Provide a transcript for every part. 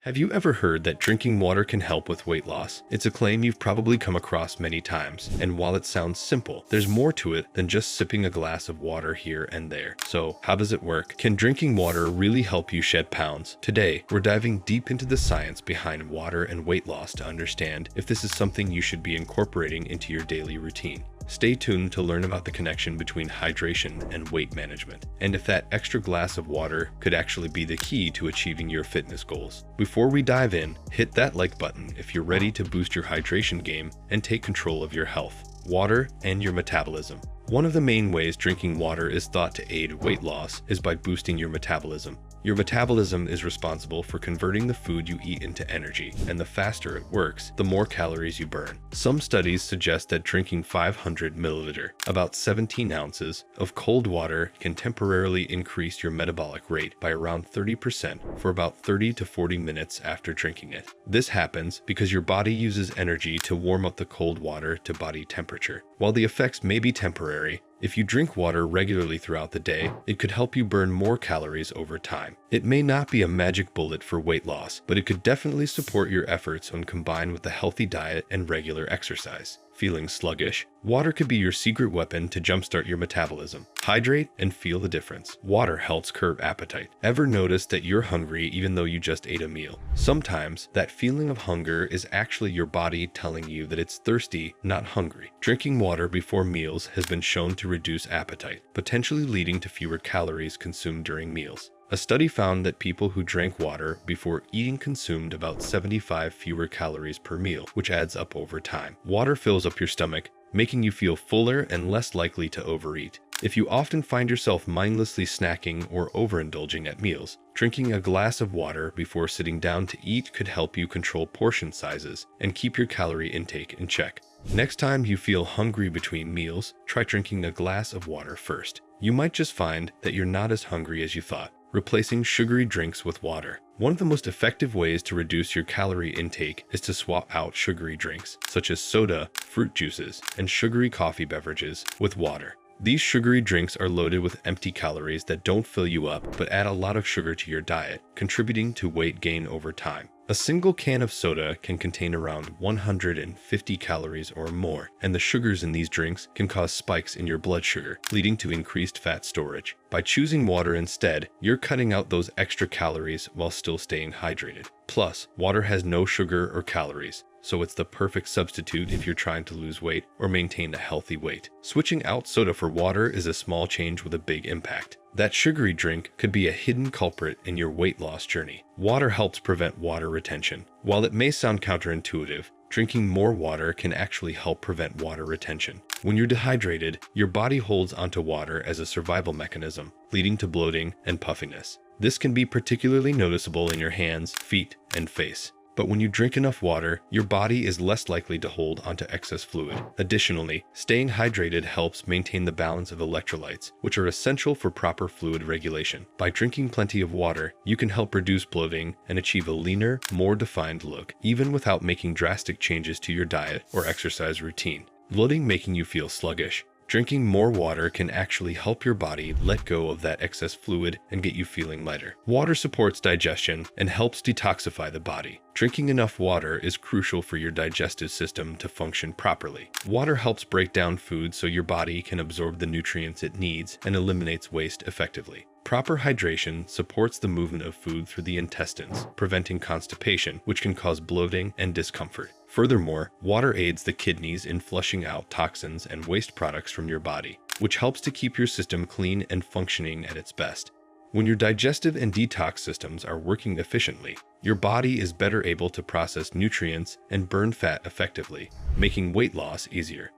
Have you ever heard that drinking water can help with weight loss? It's a claim you've probably come across many times, and while it sounds simple, there's more to it than just sipping a glass of water here and there. So, how does it work? Can drinking water really help you shed pounds? Today, we're diving deep into the science behind water and weight loss to understand if this is something you should be incorporating into your daily routine. Stay tuned to learn about the connection between hydration and weight management, and if that extra glass of water could actually be the key to achieving your fitness goals. Before we dive in, hit that like button if you're ready to boost your hydration game and take control of your health, water, and your metabolism. One of the main ways drinking water is thought to aid weight loss is by boosting your metabolism. Your metabolism is responsible for converting the food you eat into energy, and the faster it works, the more calories you burn. Some studies suggest that drinking 500 milliliter, about 17 ounces, of cold water can temporarily increase your metabolic rate by around 30% for about 30 to 40 minutes after drinking it. This happens because your body uses energy to warm up the cold water to body temperature. While the effects may be temporary, if you drink water regularly throughout the day, it could help you burn more calories over time. It may not be a magic bullet for weight loss, but it could definitely support your efforts when combined with a healthy diet and regular exercise. Feeling sluggish? Water could be your secret weapon to jumpstart your metabolism. Hydrate and feel the difference. Water helps curb appetite. Ever notice that you're hungry even though you just ate a meal? Sometimes that feeling of hunger is actually your body telling you that it's thirsty, not hungry. Drinking water before meals has been shown to reduce appetite, potentially leading to fewer calories consumed during meals. A study found that people who drank water before eating consumed about 75 fewer calories per meal, which adds up over time. Water fills up your stomach, making you feel fuller and less likely to overeat. If you often find yourself mindlessly snacking or overindulging at meals, drinking a glass of water before sitting down to eat could help you control portion sizes and keep your calorie intake in check. Next time you feel hungry between meals, try drinking a glass of water first. You might just find that you're not as hungry as you thought. Replacing sugary drinks with water. One of the most effective ways to reduce your calorie intake is to swap out sugary drinks, such as soda, fruit juices, and sugary coffee beverages, with water. These sugary drinks are loaded with empty calories that don't fill you up but add a lot of sugar to your diet, contributing to weight gain over time. A single can of soda can contain around 150 calories or more, and the sugars in these drinks can cause spikes in your blood sugar, leading to increased fat storage. By choosing water instead, you're cutting out those extra calories while still staying hydrated. Plus, water has no sugar or calories, so it's the perfect substitute if you're trying to lose weight or maintain a healthy weight. Switching out soda for water is a small change with a big impact. That sugary drink could be a hidden culprit in your weight loss journey. Water helps prevent water retention. While it may sound counterintuitive, drinking more water can actually help prevent water retention. When you're dehydrated, your body holds onto water as a survival mechanism, leading to bloating and puffiness. This can be particularly noticeable in your hands, feet, and face. But when you drink enough water, your body is less likely to hold onto excess fluid. Additionally, staying hydrated helps maintain the balance of electrolytes, which are essential for proper fluid regulation. By drinking plenty of water, you can help reduce bloating and achieve a leaner, more defined look, even without making drastic changes to your diet or exercise routine. Bloating making you feel sluggish. Drinking more water can actually help your body let go of that excess fluid and get you feeling lighter. Water supports digestion and helps detoxify the body. Drinking enough water is crucial for your digestive system to function properly. Water helps break down food so your body can absorb the nutrients it needs and eliminates waste effectively. Proper hydration supports the movement of food through the intestines, preventing constipation, which can cause bloating and discomfort. Furthermore, water aids the kidneys in flushing out toxins and waste products from your body, which helps to keep your system clean and functioning at its best. When your digestive and detox systems are working efficiently, your body is better able to process nutrients and burn fat effectively, making weight loss easier.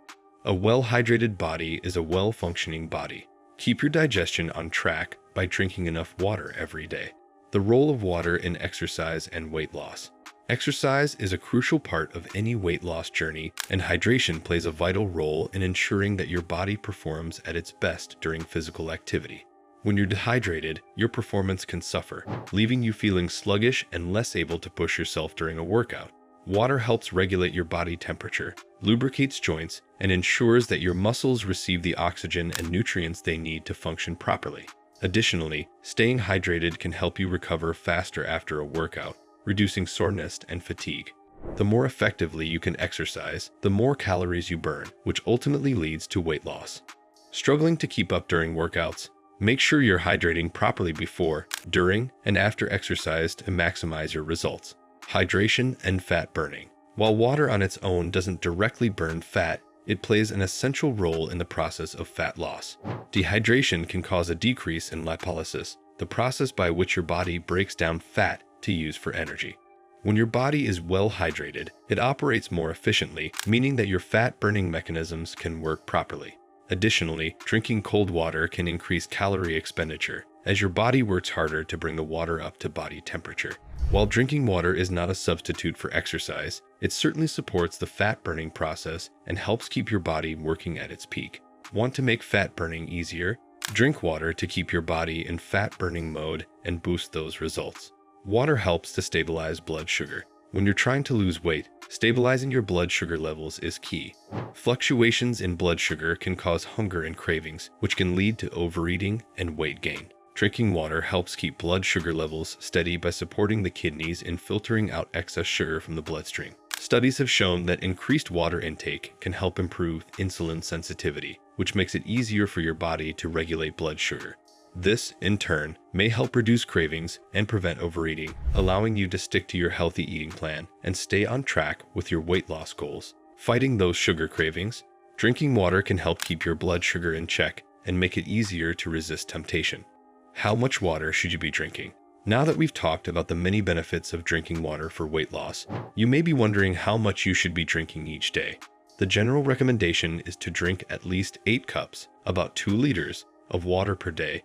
A well-hydrated body is a well-functioning body. Keep your digestion on track by drinking enough water every day. The role of water in exercise and weight loss. Exercise is a crucial part of any weight loss journey, and hydration plays a vital role in ensuring that your body performs at its best during physical activity. When you're dehydrated, your performance can suffer, leaving you feeling sluggish and less able to push yourself during a workout. Water helps regulate your body temperature, lubricates joints, and ensures that your muscles receive the oxygen and nutrients they need to function properly. Additionally, staying hydrated can help you recover faster after a workout, reducing soreness and fatigue. The more effectively you can exercise, the more calories you burn, which ultimately leads to weight loss. Struggling to keep up during workouts? Make sure you're hydrating properly before, during, and after exercise to maximize your results. Hydration and fat burning. While water on its own doesn't directly burn fat, it plays an essential role in the process of fat loss. Dehydration can cause a decrease in lipolysis, the process by which your body breaks down fat to use for energy. When your body is well hydrated, it operates more efficiently, meaning that your fat-burning mechanisms can work properly. Additionally, drinking cold water can increase calorie expenditure, as your body works harder to bring the water up to body temperature. While drinking water is not a substitute for exercise, it certainly supports the fat-burning process and helps keep your body working at its peak. Want to make fat burning easier? Drink water to keep your body in fat-burning mode and boost those results. Water helps to stabilize blood sugar. When you're trying to lose weight, stabilizing your blood sugar levels is key. Fluctuations in blood sugar can cause hunger and cravings, which can lead to overeating and weight gain. Drinking water helps keep blood sugar levels steady by supporting the kidneys in filtering out excess sugar from the bloodstream. Studies have shown that increased water intake can help improve insulin sensitivity, which makes it easier for your body to regulate blood sugar. This, in turn, may help reduce cravings and prevent overeating, allowing you to stick to your healthy eating plan and stay on track with your weight loss goals. Fighting those sugar cravings? Drinking water can help keep your blood sugar in check and make it easier to resist temptation. How much water should you be drinking? Now that we've talked about the many benefits of drinking water for weight loss, you may be wondering how much you should be drinking each day. The general recommendation is to drink at least 8 cups, about 2 liters, of water per day.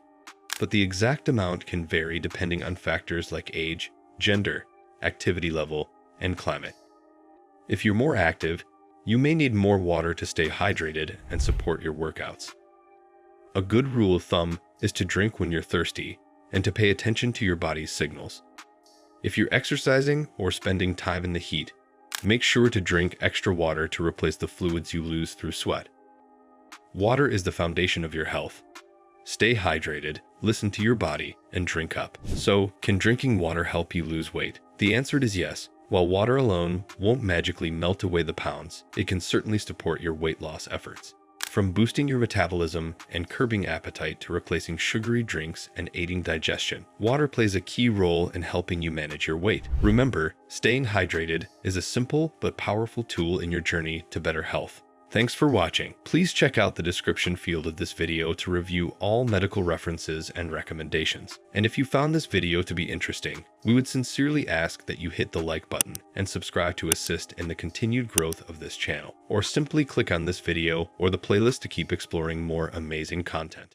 But the exact amount can vary depending on factors like age, gender, activity level, and climate. If you're more active, you may need more water to stay hydrated and support your workouts. A good rule of thumb is to drink when you're thirsty and to pay attention to your body's signals. If you're exercising or spending time in the heat, make sure to drink extra water to replace the fluids you lose through sweat. Water is the foundation of your health. Stay hydrated, listen to your body, and drink up. So, can drinking water help you lose weight? The answer is yes. While water alone won't magically melt away the pounds, it can certainly support your weight loss efforts. From boosting your metabolism and curbing appetite to replacing sugary drinks and aiding digestion, water plays a key role in helping you manage your weight. Remember, staying hydrated is a simple but powerful tool in your journey to better health. Thanks for watching. Please check out the description field of this video to review all medical references and recommendations. And if you found this video to be interesting, we would sincerely ask that you hit the like button and subscribe to assist in the continued growth of this channel. Or simply click on this video or the playlist to keep exploring more amazing content.